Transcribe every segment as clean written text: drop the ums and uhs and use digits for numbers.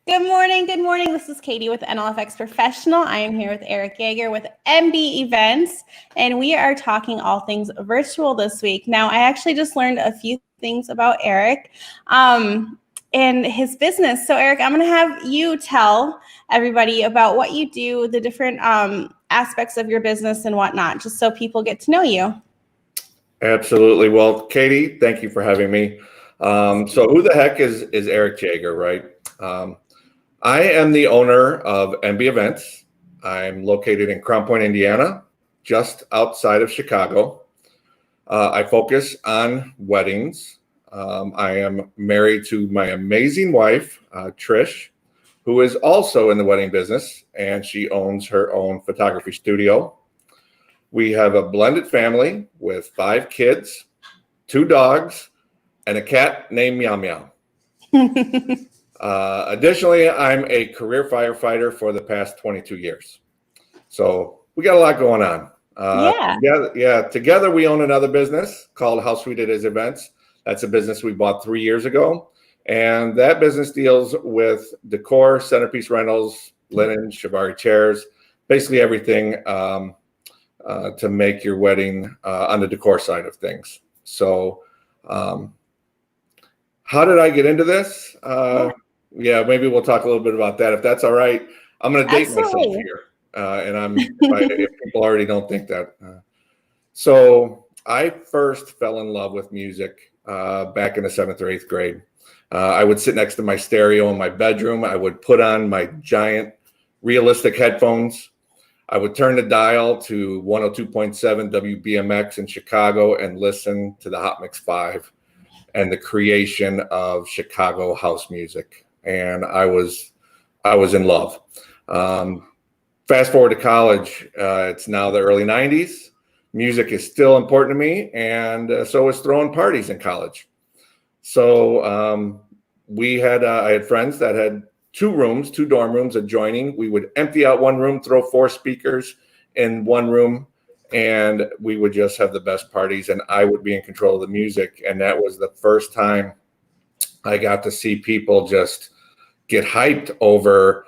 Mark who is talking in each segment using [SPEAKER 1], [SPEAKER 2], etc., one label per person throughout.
[SPEAKER 1] Good morning. Good morning. This is Katie with NLFX Professional. I am here with Eric Jaeger with MB Events, and we are talking all things virtual this week. Now, I actually just learned a few things about Eric and his business. So, Eric, I'm going to have you tell everybody about what you do, the different aspects of your business and whatnot, just so people get to know you.
[SPEAKER 2] Absolutely. Well, Katie, thank you for having me. So who the heck is Eric Jaeger, right? I am the owner of MB Events. I'm located in Crown Point, Indiana, just outside of Chicago. I focus on weddings. I am married to my amazing wife, Trish, who is also in the wedding business, and she owns her own photography studio. We have a blended family with 5 kids, 2 dogs, and a cat named Meow Meow. Additionally, I'm a career firefighter for the past 22 years. So we got a lot going on. Together we own another business called How Sweet It Is Events. That's a business we bought 3 years ago. And that business deals with decor, centerpiece rentals, linen, Shivari chairs, basically everything to make your wedding on the decor side of things. So how did I get into this? Maybe we'll talk a little bit about that if that's all right. I'm going to date myself here, and if people already don't think that. So I first fell in love with music back in the 7th or 8th grade. I would sit next to my stereo in my bedroom. I would put on my giant realistic headphones. I would turn the dial to 102.7 WBMX in Chicago and listen to the Hot Mix 5 and the creation of Chicago house music. And I was in love. Fast forward to college, it's now the early 90s. Music is still important to me, and so is throwing parties in college. So I had friends that had 2 dorm rooms adjoining. We would empty out one room, throw 4 speakers in one room, and we would just have the best parties, and I would be in control of the music. And that was the first time I got to see people just get hyped over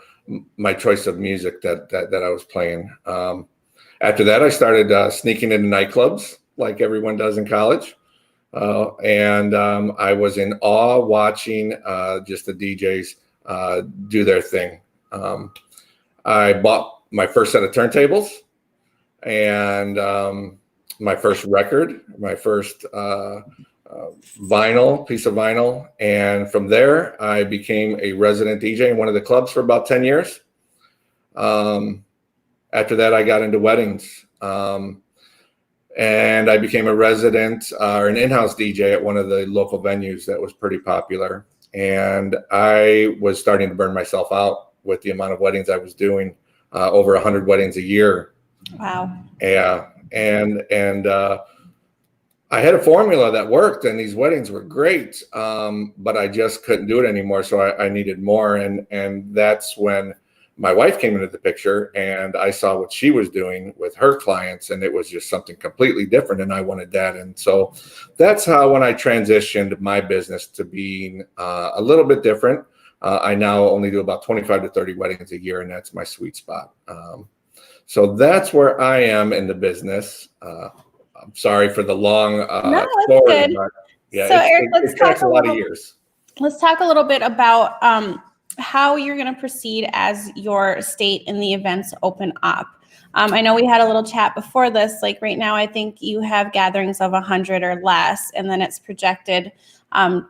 [SPEAKER 2] my choice of music that I was playing. After that, I started sneaking into nightclubs like everyone does in college. And I was in awe watching just the DJs do their thing. I bought my first set of turntables and my first record, my first piece of vinyl. And from there, I became a resident DJ in one of the clubs for about 10 years. After that, I got into weddings. And I became a resident or an in-house DJ at one of the local venues that was pretty popular. And I was starting to burn myself out with the amount of weddings I was doing, over 100 weddings a year.
[SPEAKER 1] Wow.
[SPEAKER 2] Yeah. And I had a formula that worked, and these weddings were great, but I just couldn't do it anymore. So I needed more. And that's when my wife came into the picture, and I saw what she was doing with her clients, and it was just something completely different, and I wanted that. And so that's how, when I transitioned my business to being a little bit different, I now only do about 25 to 30 weddings a year, and that's my sweet spot. So that's where I am in the business. I'm sorry for the long story.
[SPEAKER 1] Good.
[SPEAKER 2] But yeah,
[SPEAKER 1] so Eric, let's talk
[SPEAKER 2] a lot of years.
[SPEAKER 1] Let's talk a little bit about how you're going to proceed as your estate and the events open up. I know we had a little chat before this. Like right now, I think you have gatherings of 100 or less, and then it's projected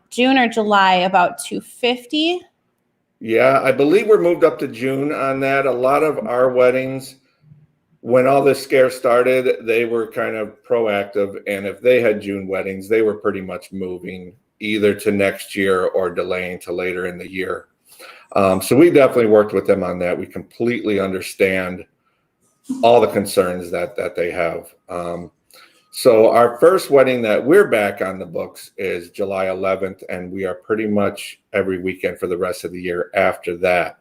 [SPEAKER 1] June or July about 250.
[SPEAKER 2] Yeah, I believe we're moved up to June on that. A lot of our weddings, when all this scare started, they were kind of proactive. And if they had June weddings, they were pretty much moving either to next year or delaying to later in the year. So we definitely worked with them on that. We completely understand all the concerns that they have. So our first wedding that we're back on the books is July 11th, and we are pretty much every weekend for the rest of the year after that.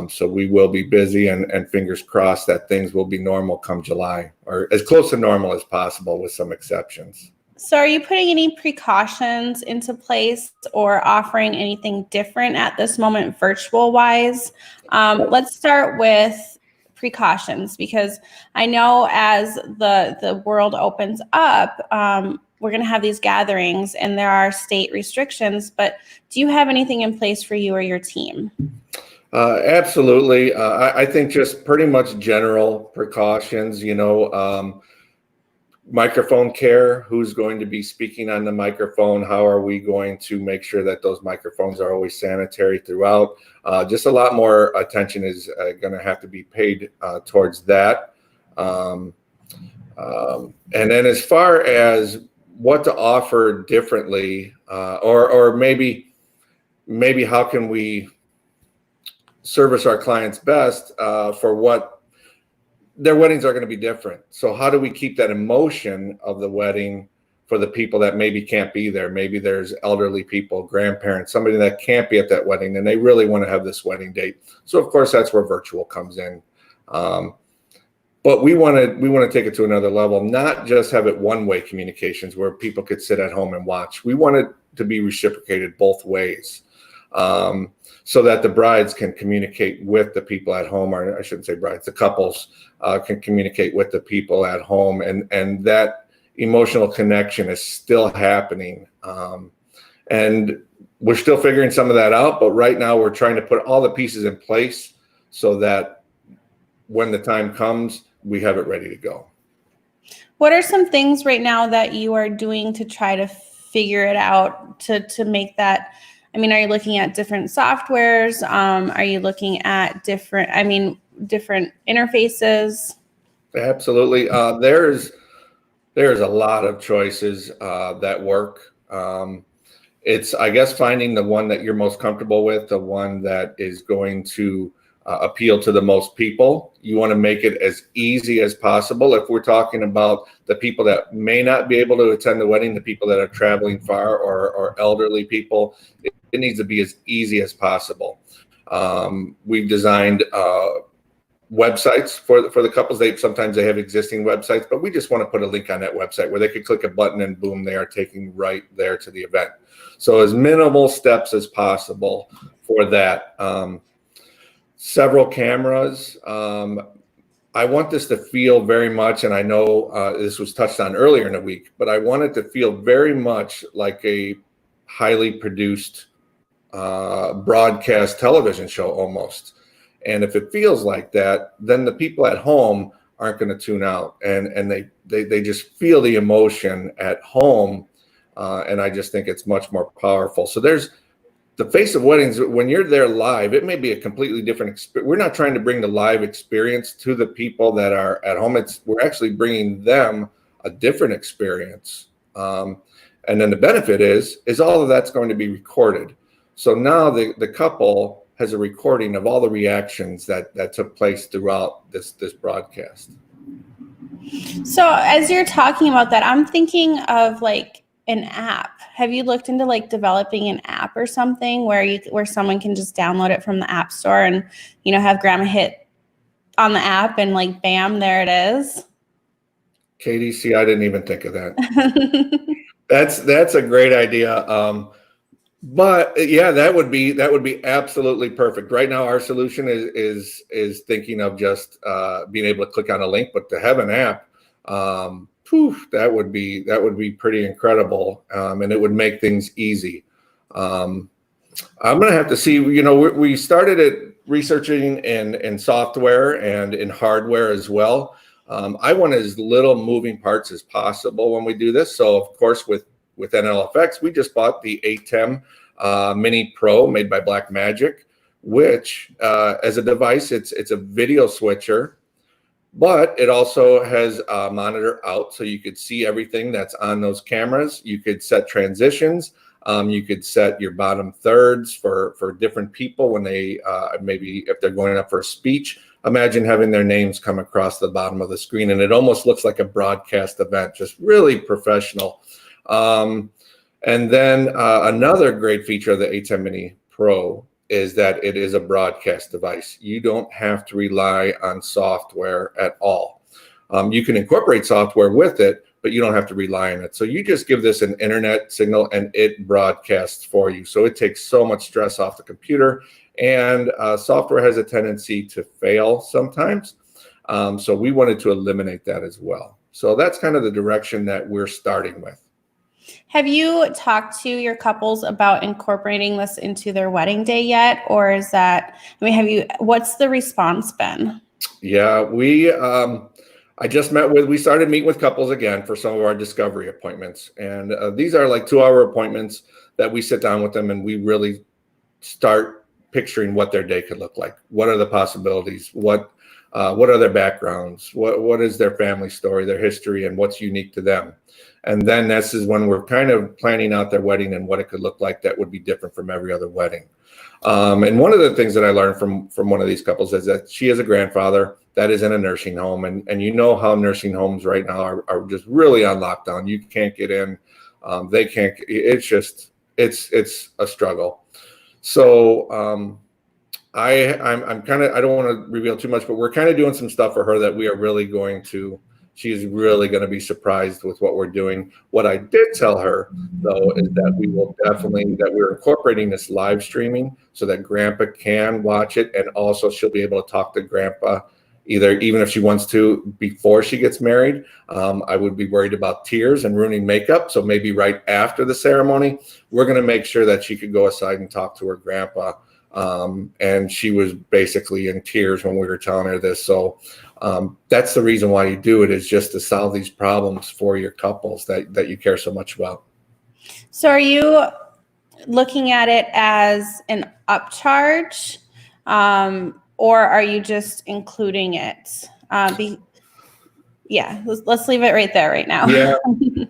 [SPEAKER 2] So we will be busy, and fingers crossed that things will be normal come July, or as close to normal as possible with some exceptions.
[SPEAKER 1] So are you putting any precautions into place or offering anything different at this moment virtual wise? Let's start with precautions, because I know as the world opens up, we're going to have these gatherings and there are state restrictions, but do you have anything in place for you or your team?
[SPEAKER 2] Absolutely. I think just pretty much general precautions, microphone care, who's going to be speaking on the microphone, how are we going to make sure that those microphones are always sanitary throughout. Just a lot more attention is going to have to be paid towards that. And then as far as what to offer differently, or maybe how can we service our clients best for what their weddings are going to be different. So how do we keep that emotion of the wedding for the people that maybe can't be there? Maybe there's elderly people, grandparents, somebody that can't be at that wedding and they really want to have this wedding date. So of course that's where virtual comes in. But we want to take it to another level, not just have it one-way communications where people could sit at home and watch. We want it to be reciprocated both ways. So that the brides can communicate with the people at home, or I shouldn't say brides, the couples can communicate with the people at home, and that emotional connection is still happening. And we're still figuring some of that out, but right now we're trying to put all the pieces in place so that when the time comes, we have it ready to go.
[SPEAKER 1] What are some things right now that you are doing to try to figure it out to make that? I mean, are you looking at different softwares? Are you looking at different interfaces?
[SPEAKER 2] Absolutely. There's a lot of choices that work. It's, I guess, finding the one that you're most comfortable with, the one that is going to appeal to the most people. You want to make it as easy as possible. If we're talking about the people that may not be able to attend the wedding, the people that are traveling far, or elderly people, it needs to be as easy as possible. We've designed websites for the couples. Sometimes they have existing websites, but we just want to put a link on that website where they could click a button and boom, they are taken right there to the event. So as minimal steps as possible for that. Several cameras. I want this to feel very much, and I know this was touched on earlier in the week, but I want it to feel very much like a highly produced broadcast television show almost. And if it feels like that, then the people at home aren't going to tune out, and they just feel the emotion at home. And I just think it's much more powerful. So there's the face of weddings. When you're there live, it may be a completely different experience. We're not trying to bring the live experience to the people that are at home. We're actually bringing them a different experience. And then the benefit is all of that's going to be recorded. So now the couple has a recording of all the reactions that took place throughout this broadcast.
[SPEAKER 1] So as you're talking about that, I'm thinking of like an app. Have you looked into like developing an app or something where someone can just download it from the app store and, have grandma hit on the app and like, bam, there it is?
[SPEAKER 2] Katie, see, I didn't even think of that. That's a great idea. But yeah, that would be absolutely perfect. Right now, our solution is thinking of just being able to click on a link, but to have an app, that would be pretty incredible, and it would make things easy. I'm gonna have to see. We started it researching in software and in hardware as well. I want as little moving parts as possible when we do this. So of course, with NLFX, we just bought the ATEM Mini Pro made by Blackmagic, which as a device, it's a video switcher, but it also has a monitor out, so you could see everything that's on those cameras. You could set transitions. You could set your bottom thirds for different people when they maybe if they're going up for a speech. Imagine having their names come across the bottom of the screen, and it almost looks like a broadcast event, just really professional. And then another great feature of the ATEM Mini Pro is that it is a broadcast device. You don't have to rely on software at all. You can incorporate software with it, but you don't have to rely on it. So you just give this an internet signal and it broadcasts for you. So it takes so much stress off the computer, and software has a tendency to fail sometimes. So we wanted to eliminate that as well. So that's kind of the direction that we're starting with.
[SPEAKER 1] Have you talked to your couples about incorporating this into their wedding day yet? Or is that, what's the response been?
[SPEAKER 2] Yeah, we started meeting with couples again for some of our discovery appointments. And these are like 2-hour appointments that we sit down with them and we really start picturing what their day could look like. What are the possibilities? What are their backgrounds? What is their family story, their history, and what's unique to them? And then this is when we're kind of planning out their wedding and what it could look like that would be different from every other wedding. And one of the things that I learned from one of these couples is that she is a grandfather that is in a nursing home. And you know how nursing homes right now are just really on lockdown. You can't get in. They can't. It's a struggle. So I'm kind of, I don't want to reveal too much, but we're kind of doing some stuff for her that we are really she's really going to be surprised with what we're doing. What I did tell her, though, is that we're incorporating this live streaming so that Grandpa can watch it. And also she'll be able to talk to Grandpa even if she wants to before she gets married. I would be worried about tears and ruining makeup. So maybe right after the ceremony, we're going to make sure that she could go aside and talk to her grandpa. And she was basically in tears when we were telling her this. So that's the reason why you do it, is just to solve these problems for your couples that you care so much about.
[SPEAKER 1] So are you looking at it as an upcharge, or are you just including it? Let's leave it right there right now.
[SPEAKER 2] Yeah,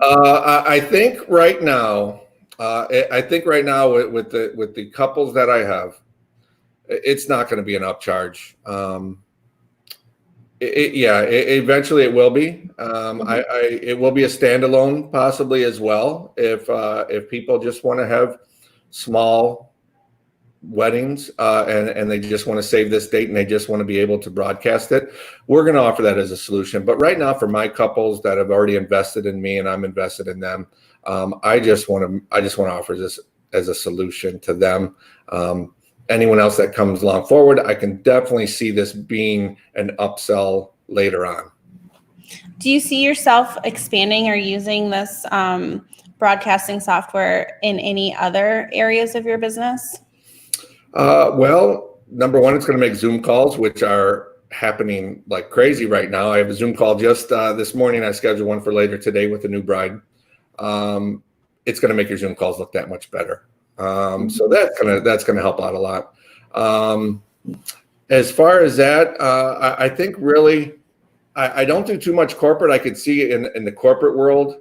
[SPEAKER 2] I think right now, with the couples that I have, it's not going to be an upcharge. Eventually it will be. It will be a standalone possibly as well. If people just want to have small weddings and they just want to save this date and they just want to be able to broadcast it, we're going to offer that as a solution. But right now, for my couples that have already invested in me and I'm invested in them, I just want to offer this as a solution to them. Anyone else that comes along forward, I can definitely see this being an upsell later on.
[SPEAKER 1] Do you see yourself expanding or using this broadcasting software in any other areas of your business?
[SPEAKER 2] Well, number one, it's going to make Zoom calls, which are happening like crazy right now. I have a Zoom call just this morning. I scheduled one for later today with the new bride. It's going to make your Zoom calls look that much better. So that's gonna help out a lot. As far as that, I think really, I don't do too much corporate. I could see in the corporate world,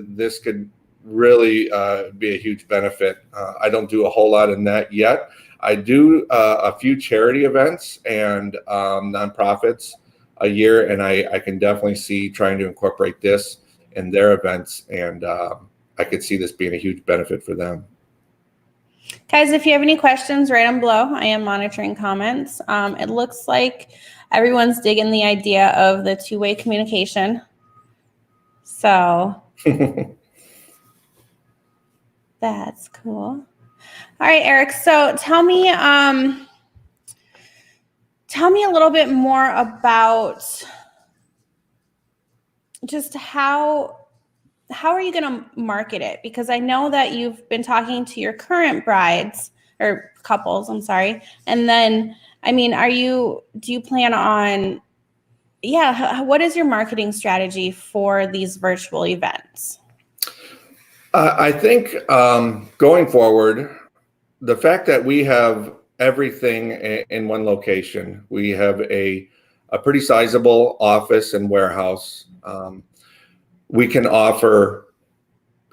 [SPEAKER 2] this could really be a huge benefit. I don't do a whole lot in that yet. I do a few charity events and nonprofits a year, and I can definitely see trying to incorporate this in their events, and I could see this being a huge benefit for them.
[SPEAKER 1] Guys, if you have any questions, write them below. I am monitoring comments. It looks like everyone's digging the idea of the two-way communication. So that's cool. All right, Eric. So tell me a little bit more about just how are you going to market it? Because I know that you've been talking to your current brides or couples, I'm sorry. And then, do you plan on, what is your marketing strategy for these virtual events?
[SPEAKER 2] I think going forward, the fact that we have everything in one location, we have a pretty sizable office and warehouse. We can offer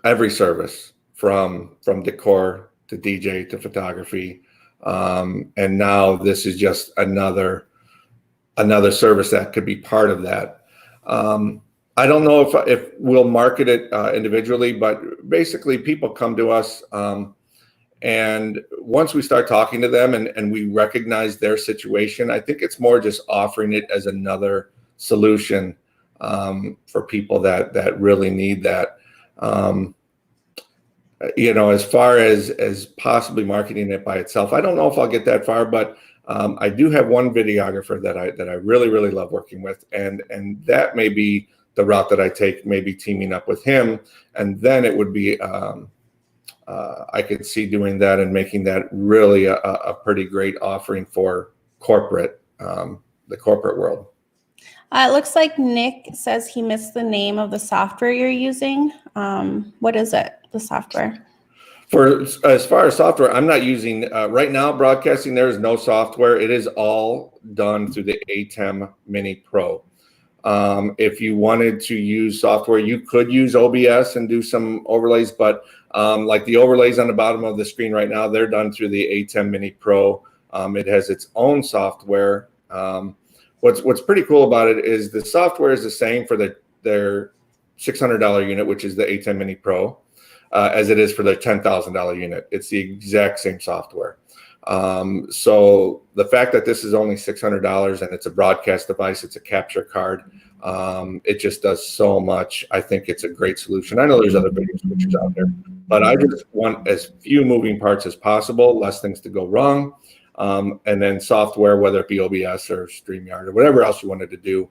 [SPEAKER 2] every service from decor to DJ to photography. And now this is just another service that could be part of that. I don't know if we'll market it individually, but basically people come to us and once we start talking to them and we recognize their situation, I think it's more just offering it as another solution for people that really need that. As far as possibly marketing it by itself, I don't know if I'll get that far, but I do have one videographer that I really, really love working with, and that may be the route that I take, maybe teaming up with him, and then it would be I could see doing that and making that really a pretty great offering for corporate, the corporate world.
[SPEAKER 1] It looks like Nick says he missed the name of the software you're using. What is it, the software?
[SPEAKER 2] As far as software, I'm not using right now. Broadcasting, there is no software. It is all done through the ATEM Mini Pro. If you wanted to use software, you could use OBS and do some overlays, but like the overlays on the bottom of the screen right now, they're done through the ATEM Mini Pro. It has its own software. What's pretty cool about it is the software is the same for their $600 unit, which is the ATEM Mini Pro, as it is for their $10,000 unit. It's the exact same software. So the fact that this is only $600 and it's a broadcast device, it's a capture card, it just does so much. I think it's a great solution. I know there's other video switchers out there, but I just want as few moving parts as possible, less things to go wrong. And then software, whether it be OBS or StreamYard or whatever else you wanted to do,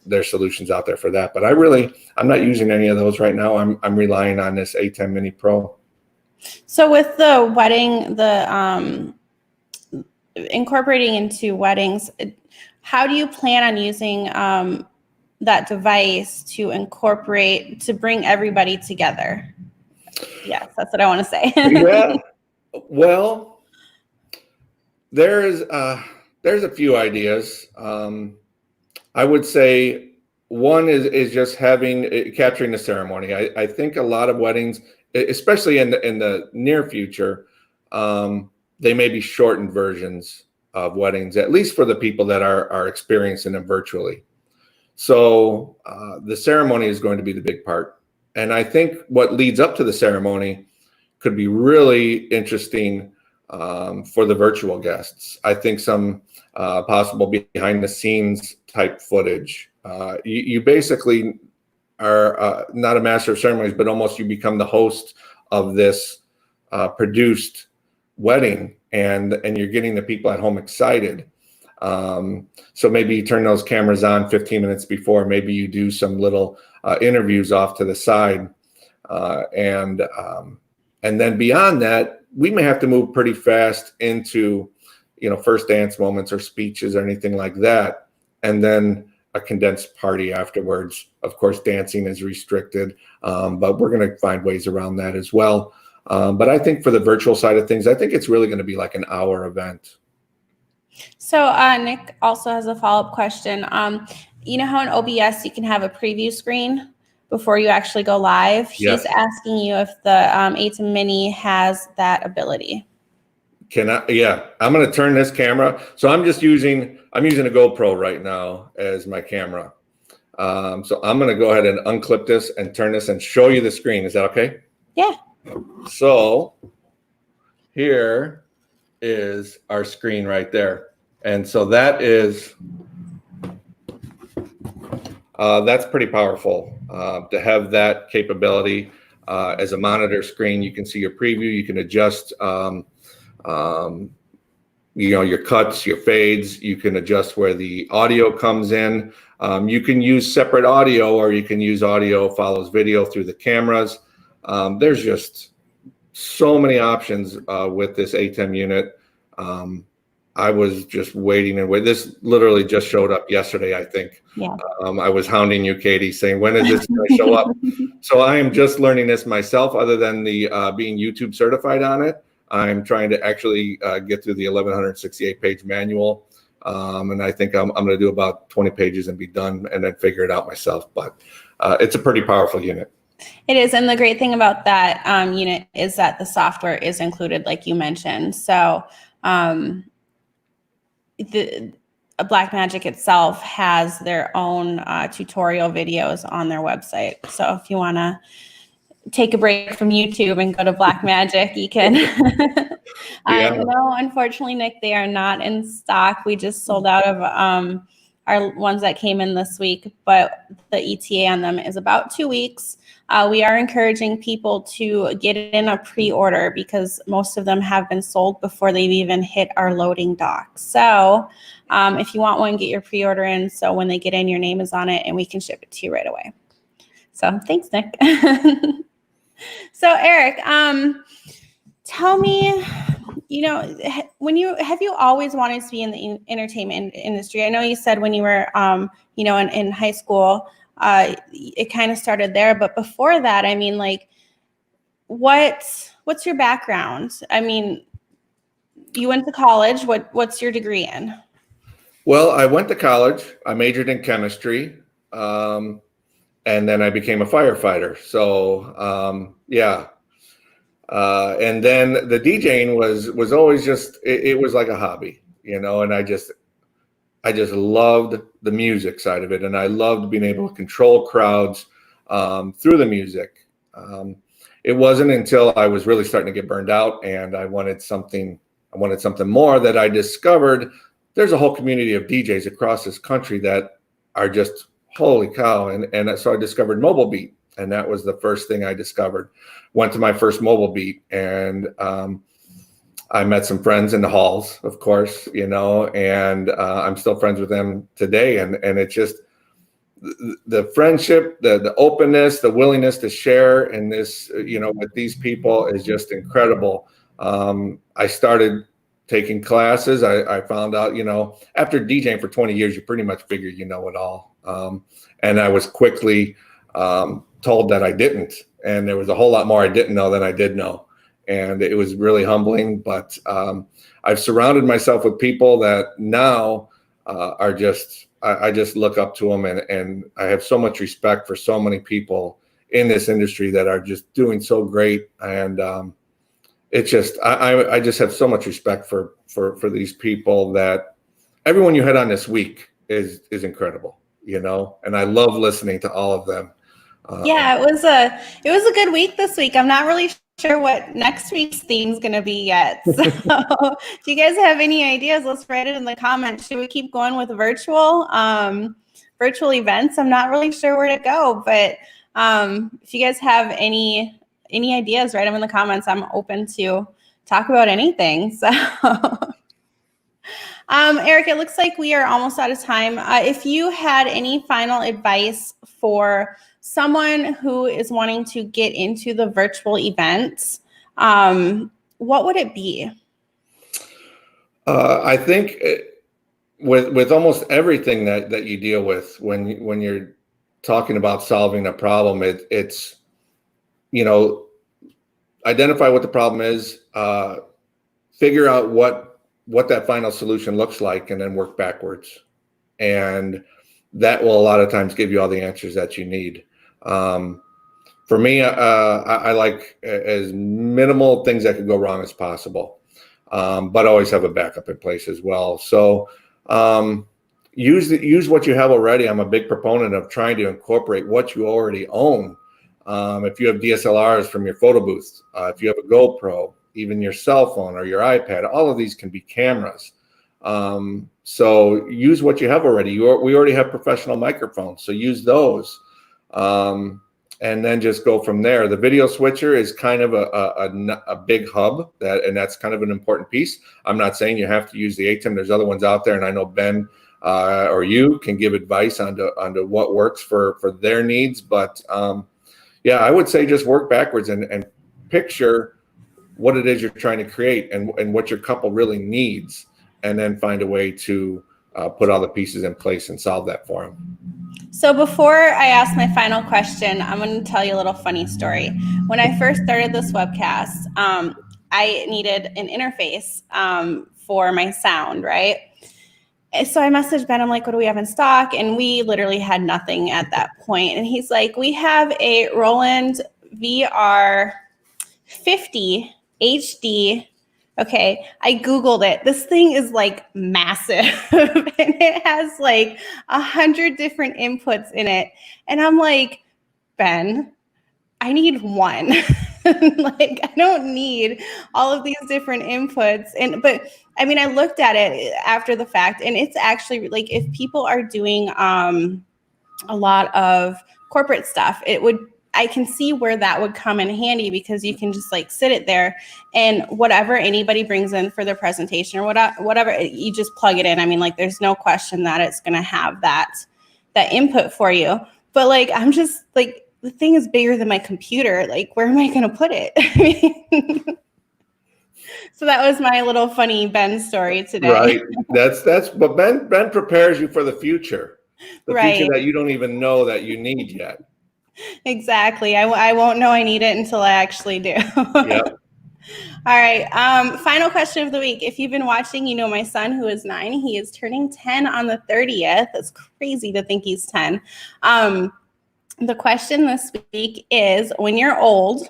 [SPEAKER 2] there's solutions out there for that. But I'm not using any of those right now. I'm relying on this ATEM Mini Pro.
[SPEAKER 1] So with the wedding, incorporating into weddings, how do you plan on using that device to bring everybody together? Yes, that's what I want to say.
[SPEAKER 2] Yeah. Well, there's a few ideas. I would say one is just capturing the ceremony. I think a lot of weddings, especially in the near future, they may be shortened versions of weddings, at least for the people that are experiencing them virtually. So the ceremony is going to be the big part. And I think what leads up to the ceremony could be really interesting for the virtual guests. I think some possible behind the scenes type footage. You basically are not a master of ceremonies, but almost you become the host of this produced wedding, and you're getting the people at home excited. So maybe you turn those cameras on 15 minutes before. Maybe you do some little interviews off to the side, and then beyond that, we may have to move pretty fast into, first dance moments or speeches or anything like that, and then a condensed party afterwards. Of course, dancing is restricted, but we're going to find ways around that as well. But I think for the virtual side of things, I think it's really going to be like an hour event.
[SPEAKER 1] So Nick also has a follow-up question. You know how in OBS you can have a preview screen before you actually go live?
[SPEAKER 2] Yes.
[SPEAKER 1] He's asking you if the ATEM Mini has that ability.
[SPEAKER 2] Yeah, I'm going to turn this camera. So I'm using a GoPro right now as my camera. So I'm going to go ahead and unclip this and turn this and show you the screen. Is that okay?
[SPEAKER 1] Yeah.
[SPEAKER 2] So here is our screen right there. And so that's pretty powerful to have that capability as a monitor screen. You can see your preview. You can adjust your cuts, your fades. You can adjust where the audio comes in. You can use separate audio, or you can use audio follows video through the cameras. There's just so many options with this ATEM unit. I was just waiting and waiting. This literally just showed up yesterday, I think.
[SPEAKER 1] Yeah.
[SPEAKER 2] I was hounding you, Katie, saying, when is this going to show up? So I am just learning this myself, other than the being YouTube certified on it. I'm trying to actually get through the 1168-page manual. And I think I'm going to do about 20 pages and be done, and then figure it out myself. But it's a pretty powerful unit.
[SPEAKER 1] It is. And the great thing about that unit is that the software is included, like you mentioned. So Blackmagic itself has their own tutorial videos on their website. So if you want to take a break from YouTube and go to Blackmagic, you can.
[SPEAKER 2] Yeah.
[SPEAKER 1] No, unfortunately, Nick, they are not in stock. We just sold out of are ones that came in this week, but the ETA on them is about 2 weeks. We are encouraging people to get in a pre-order because most of them have been sold before they've even hit our loading dock. So if you want one, get your pre-order in. So when they get in, your name is on it and we can ship it to you right away. So thanks, Nick. So Eric, tell me, have you always wanted to be in the entertainment industry? I know you said when you were, in high school, it kind of started there. But before that, I mean, like, what's your background? I mean, you went to college. What's your degree in?
[SPEAKER 2] Well, I went to college. I majored in chemistry, and then I became a firefighter. So, yeah. And then the DJing was always just, it was like a hobby, and I just loved the music side of it. And I loved being able to control crowds through the music. It wasn't until I was really starting to get burned out and I wanted something more that I discovered there's a whole community of DJs across this country that are just, holy cow. And so I discovered Mobile Beat. And that was the first thing I discovered. Went to my first Mobile Beat, and I met some friends in the halls, of course, and I'm still friends with them today. And it's just the friendship, the openness, the willingness to share in this, with these people is just incredible. I started taking classes. I found out, after DJing for 20 years, you pretty much figure you know it all. And I was quickly told that I didn't, and there was a whole lot more I didn't know than I did know, and it was really humbling. But I've surrounded myself with people that now are just, I just look up to them, and I have so much respect for so many people in this industry that are just doing so great. And it's just, I just have so much respect for these people. That everyone you had on this week is incredible, and I love listening to all of them.
[SPEAKER 1] Yeah, it was a good week this week. I'm not really sure what next week's theme is going to be yet. So if you guys have any ideas, let's write it in the comments. Should we keep going with virtual events? I'm not really sure where to go, but if you guys have any ideas, write them in the comments. I'm open to talk about anything. So Eric, it looks like we are almost out of time. If you had any final advice for someone who is wanting to get into the virtual events, what would it be?
[SPEAKER 2] I think with almost everything that you deal with when you're talking about solving a problem, it's identify what the problem is, figure out what that final solution looks like, and then work backwards. And that will a lot of times give you all the answers that you need. For me, I like as minimal things that could go wrong as possible, but always have a backup in place as well. So use what you have already. I'm a big proponent of trying to incorporate what you already own. If you have DSLRs from your photo booth, if you have a GoPro, even your cell phone or your iPad, all of these can be cameras. So use what you have already. We already have professional microphones, so use those. And then just go from there. The video switcher is kind of a big hub, and that's kind of an important piece. I'm not saying you have to use the ATEM. There's other ones out there, and I know Ben or you can give advice on what works for their needs. But yeah, I would say just work backwards and picture what it is you're trying to create and what your couple really needs, and then find a way to put all the pieces in place and solve that for them.
[SPEAKER 1] So before I ask my final question, I'm going to tell you a little funny story. When I first started this webcast, I needed an interface for my sound, right? So I messaged Ben, I'm like, what do we have in stock? And we literally had nothing at that point. And he's like, we have a Roland VR 50 HD. Okay, I Googled it. This thing is like massive and it has like 100 different inputs in it. And I'm like, Ben, I need one. Like, I don't need all of these different inputs. But I mean, I looked at it after the fact, and it's actually like, if people are doing a lot of corporate stuff, I can see where that would come in handy, because you can just like sit it there, and whatever anybody brings in for their presentation or whatever, you just plug it in. I mean, like, there's no question that it's going to have that input for you. But like, I'm just like, the thing is bigger than my computer. Like, where am I going to put it? So that was my little funny Ben story today.
[SPEAKER 2] Right. But Ben prepares you for the future. The future that you don't even know that you need yet.
[SPEAKER 1] Exactly. I won't know I need it until I actually do.
[SPEAKER 2] Yep.
[SPEAKER 1] All right. Final question of the week. If you've been watching, you know my son, who is 9. He is turning 10 on the 30th. It's crazy to think he's 10. The question this week is, when you're old,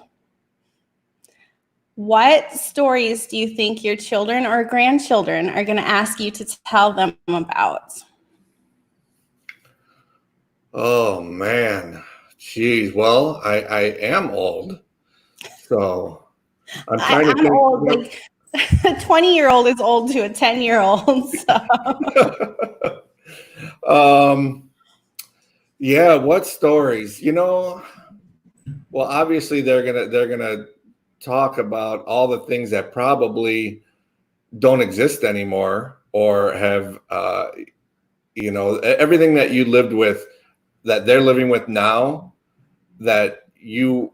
[SPEAKER 1] what stories do you think your children or grandchildren are going to ask you to tell them about?
[SPEAKER 2] Oh, man. Geez. Well, I am old. So I'm trying to think.
[SPEAKER 1] Old. Like, a 20-year-old is old to a 10-year-old. So.
[SPEAKER 2] Yeah. What stories? Well, obviously they're gonna talk about all the things that probably don't exist anymore, or have everything that you lived with, that they're living with now, that you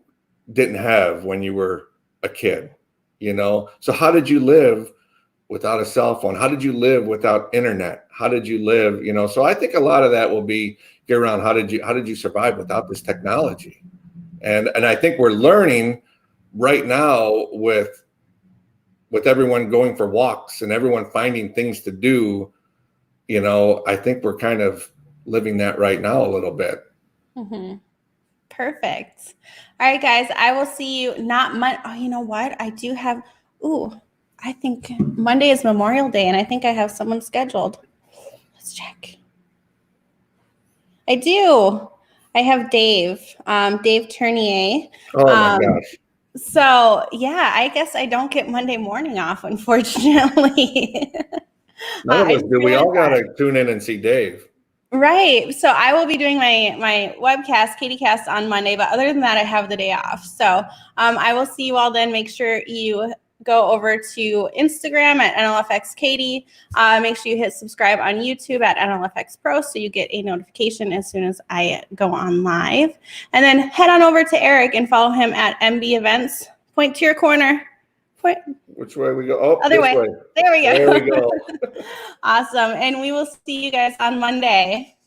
[SPEAKER 2] didn't have when you were a kid. So how did you live without a cell phone? How did you live without internet? How did you live? So I think a lot of that will be get around how did you survive without this technology? And I think we're learning right now with everyone going for walks and everyone finding things to do. I think we're kind of living that right now a little bit.
[SPEAKER 1] Mm-hmm. Perfect. All right, guys, I will see you Oh, you know what? I do have, I think Monday is Memorial Day, and I think I have someone scheduled. Let's check. I do. I have Dave Tournier.
[SPEAKER 2] Oh my gosh.
[SPEAKER 1] So yeah, I guess I don't get Monday morning off, unfortunately.
[SPEAKER 2] None of us do. We all got to tune in and see Dave.
[SPEAKER 1] Right. So I will be doing my webcast, KatieCast, on Monday. But other than that, I have the day off. So I will see you all then. Make sure you go over to Instagram at NLFXKatie. Make sure you hit subscribe on YouTube at NLFX Pro, so you get a notification as soon as I go on live. And then head on over to Eric and follow him at MB Events. Point to your corner. Point.
[SPEAKER 2] Which way we go? Oh,
[SPEAKER 1] other way. There we go.
[SPEAKER 2] There we go.
[SPEAKER 1] Awesome. And we will see you guys on Monday.